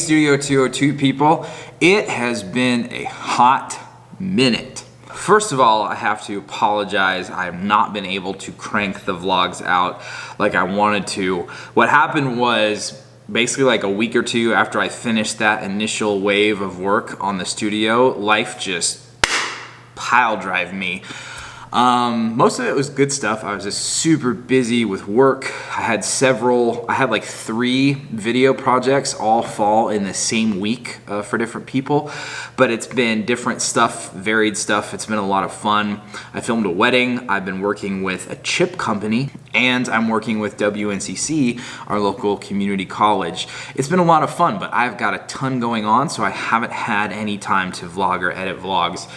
Studio 202 people, it has been a hot minute. First of all, I have to apologize. I have not been able to crank the vlogs out like I wanted to. What happened was basically like a week or two after I finished that initial wave of work on the studio, life just pile drive me. Most of it was good stuff. I was just super busy with work. I had like 3 video projects all fall in the same week for different people, but it's been different stuff, varied stuff. It's been a lot of fun. I filmed a wedding. I've been working with a chip company, and I'm working with WNCC, our local community college. It's been a lot of fun, but I've got a ton going on, so I haven't had any time to vlog or edit vlogs.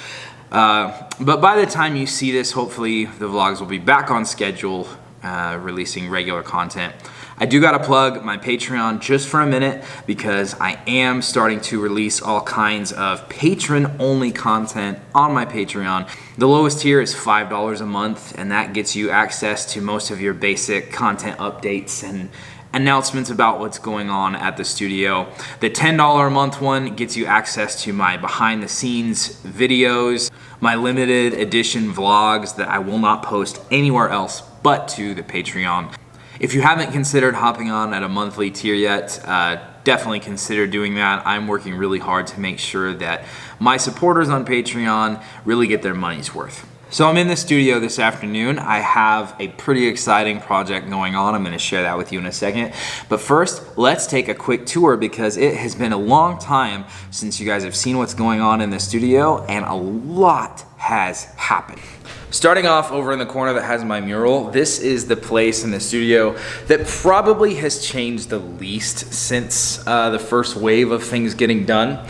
But by the time you see this, hopefully the vlogs will be back on schedule, releasing regular content. I do gotta plug my Patreon just for a minute because I am starting to release all kinds of patron-only content on my Patreon. The lowest tier is $5 a month, and that gets you access to most of your basic content updates and announcements about what's going on at the studio. The $10 a month one gets you access to my behind the scenes videos, my limited edition vlogs that I will not post anywhere else but to the Patreon. If you haven't considered hopping on at a monthly tier yet, definitely consider doing that. I'm working really hard to make sure that my supporters on Patreon really get their money's worth. So I'm in the studio this afternoon. I have a pretty exciting project going on. I'm gonna share that with you in a second. But first, let's take a quick tour because it has been a long time since you guys have seen what's going on in the studio, and a lot has happened. Starting off over in the corner that has my mural, this is the place in the studio that probably has changed the least since the first wave of things getting done.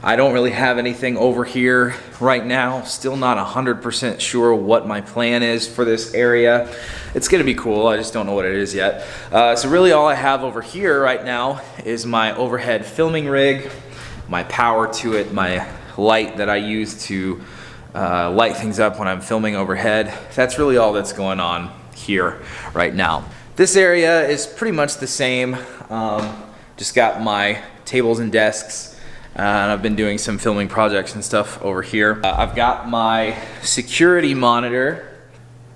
I don't really have anything over here right now. Still not 100% sure what my plan is for this area. It's gonna be cool, I just don't know what it is yet. So really all I have over here right now is my overhead filming rig, my power to it, my light that I use to light things up when I'm filming overhead. That's really all that's going on here right now. This area is pretty much the same. Just got my tables and desks. And I've been doing some filming projects and stuff over here. I've got my security monitor.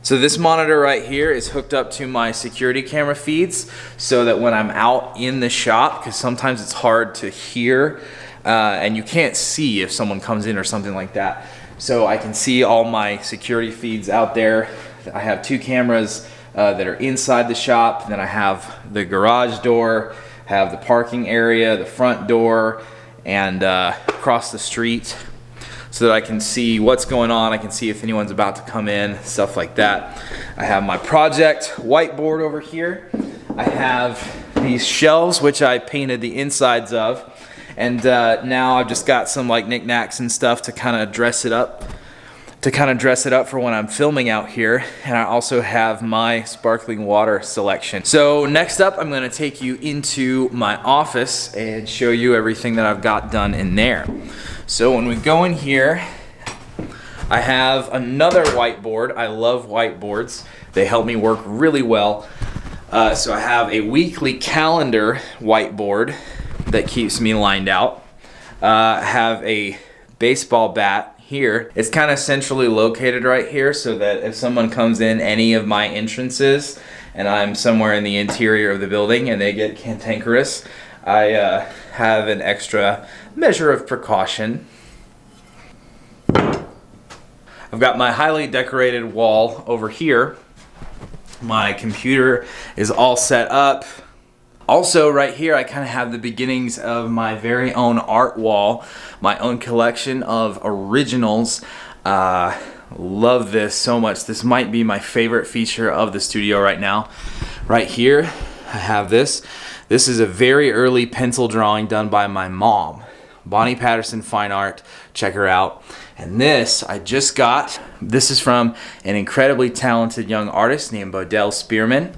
So this monitor right here is hooked up to my security camera feeds so that when I'm out in the shop, because sometimes it's hard to hear and you can't see if someone comes in or something like that. So I can see all my security feeds out there. I have 2 cameras that are inside the shop. Then I have the garage door, have the parking area, the front door, and across the street so that I can see what's going on. I can see if anyone's about to come in, stuff like that. I have my project whiteboard over here. I have these shelves which I painted the insides of, and now I've just got some like knickknacks and stuff to kind of dress it up for when I'm filming out here. And I also have my sparkling water selection. So next up, I'm gonna take you into my office and show you everything that I've got done in there. So when we go in here, I have another whiteboard. I love whiteboards. They help me work really well. So I have a weekly calendar whiteboard that keeps me lined out. I have a baseball bat here. It's kind of centrally located right here so that if someone comes in any of my entrances and I'm somewhere in the interior of the building and they get cantankerous, I have an extra measure of precaution. I've got my highly decorated wall over here. My computer is all set up. Also right here I kind of have the beginnings of my very own art wall, my own collection of originals. Love this so much. This might be my favorite feature of the studio right now. Right here I have this. This is a very early pencil drawing done by my mom, Bonnie Patterson Fine Art. Check her out. And this I just got. This is from an incredibly talented young artist named Bodell Spearman.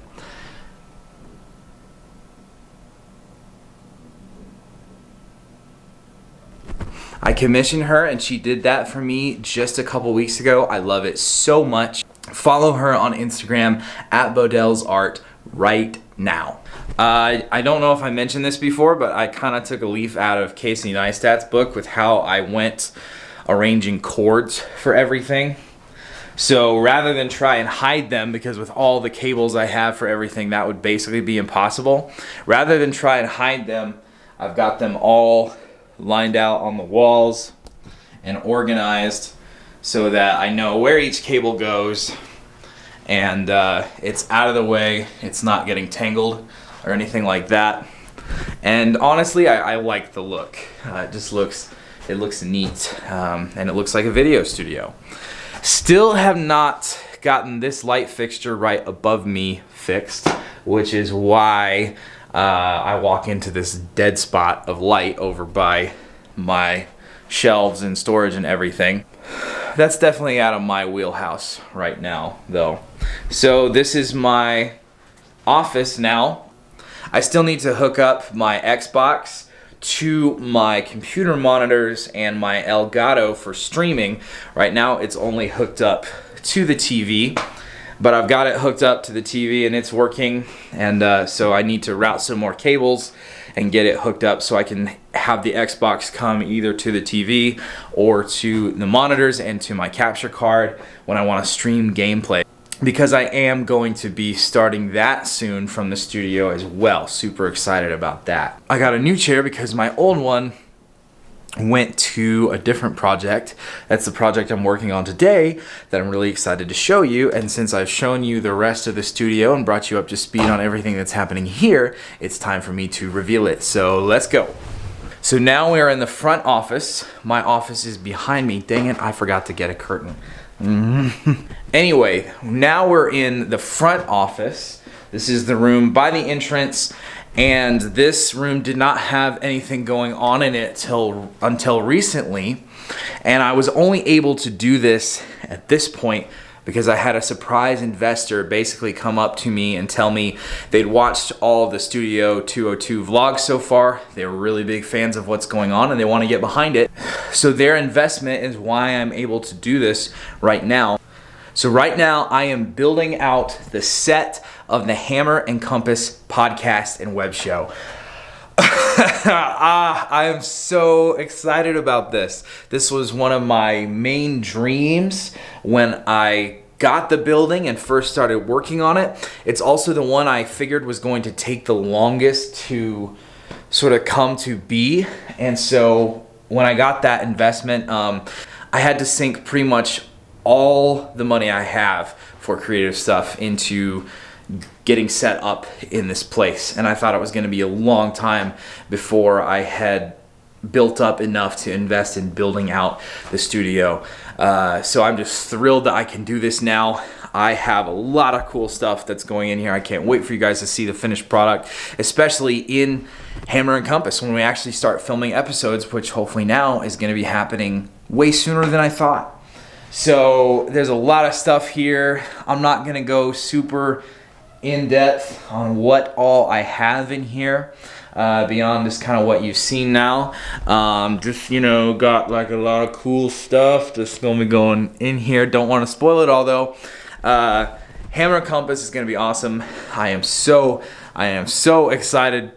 I commissioned her and she did that for me just a couple weeks ago. I love it so much. Follow her on Instagram at Bodell's Art. right now. I don't know if I mentioned this before, but I kind of took a leaf out of Casey Neistat's book with how I went arranging cords for everything. So rather than try and hide them, because with all the cables I have for everything, that would basically be impossible. Rather than try and hide them, I've got them all lined out on the walls and organized so that I know where each cable goes, and it's out of the way. It's not getting tangled or anything like that. And honestly, I like the look. It looks neat, and it looks like a video studio. Still have not gotten this light fixture right above me fixed, which is why I walk into this dead spot of light over by my shelves and storage and everything. That's definitely out of my wheelhouse right now, though. So this is my office now. I still need to hook up my Xbox to my computer monitors and my Elgato for streaming. Right now it's only hooked up to the TV, but I've got it hooked up to the TV and it's working, and so I need to route some more cables and get it hooked up so I can have the Xbox come either to the TV or to the monitors and to my capture card when I want to stream gameplay, because I am going to be starting that soon from the studio as well. Super excited about that. I got a new chair because my old one went to a different project. That's the project I'm working on today that I'm really excited to show you. And since I've shown you the rest of the studio and brought you up to speed on everything that's happening here, it's time for me to reveal it. So let's go. So now we're in the front office. My office is behind me. Dang it, I forgot to get a curtain. Anyway, now we're in the front office. This is the room by the entrance, and this room did not have anything going on in it until recently, and I was only able to do this at this point because I had a surprise investor basically come up to me and tell me they'd watched all of the Studio 202 vlogs so far. They were really big fans of what's going on and they want to get behind it. So their investment is why I'm able to do this right now. So right now I am building out the set of the Hammer and Compass podcast and web show. I am so excited about this. This was one of my main dreams when I got the building and first started working on it. It's also the one I figured was going to take the longest to sort of come to be. And so when I got that investment, I had to sink pretty much all the money I have for creative stuff into getting set up in this place, and I thought it was going to be a long time before I had built up enough to invest in building out the studio. So I'm just thrilled that I can do this now. I have a lot of cool stuff that's going in here. I can't wait for you guys to see the finished product, especially in Hammer and Compass when we actually start filming episodes, which hopefully now is going to be happening way sooner than I thought. So there's a lot of stuff here. I'm not going to go super in depth on what all I have in here beyond just kind of what you've seen now. Just, you know, got like a lot of cool stuff that's gonna be going in here. Don't want to spoil it all though. Hammer and Compass is gonna be awesome. I am so excited.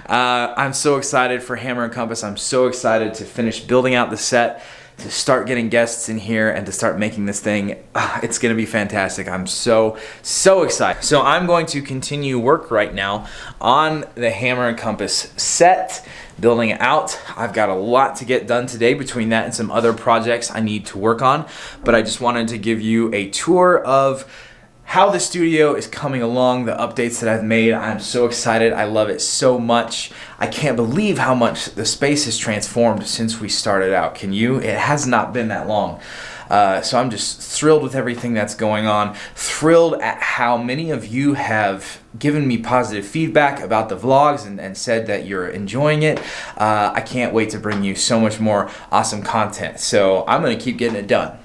I'm so excited for Hammer and Compass. I'm so excited to finish building out the set, to start getting guests in here, and to start making this thing. It's gonna be fantastic. I'm so excited. So I'm going to continue work right now on the Hammer and Compass set, building it out. I've got a lot to get done today between that and some other projects I need to work on, but I just wanted to give you a tour of how the studio is coming along, the updates that I've made. I'm so excited. I love it so much. I can't believe how much the space has transformed since we started out. Can you? It has not been that long. So I'm just thrilled with everything that's going on. Thrilled at how many of you have given me positive feedback about the vlogs and said that you're enjoying it. I can't wait to bring you so much more awesome content. So I'm gonna keep getting it done.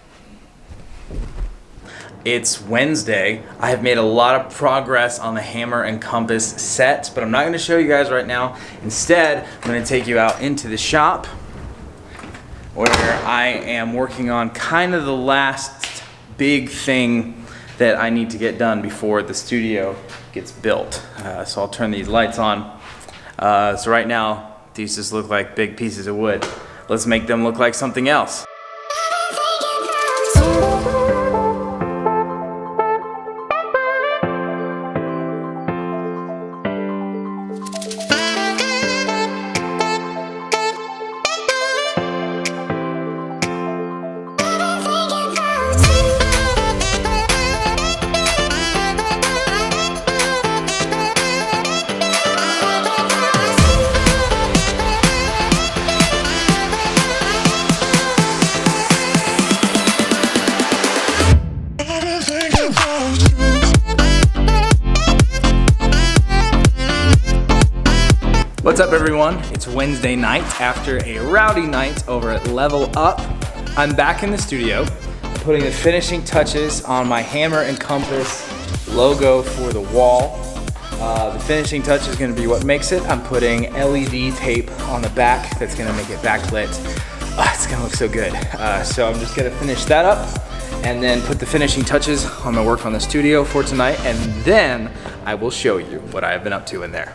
It's Wednesday. I have made a lot of progress on the Hammer and Compass set, but I'm not going to show you guys right now. Instead, I'm going to take you out into the shop where I am working on kind of the last big thing that I need to get done before the studio gets built. So I'll turn these lights on. So right now, these just look like big pieces of wood. Let's make them look like something else. What's up everyone? It's Wednesday night after a rowdy night over at Level Up. I'm back in the studio putting the finishing touches on my hammer and compass logo for the wall. The finishing touch is going to be what makes it. I'm putting LED tape on the back that's going to make it backlit. It's going to look so good. So I'm just going to finish that up and then put the finishing touches on my work on the studio for tonight, and then I will show you what I've been up to in there.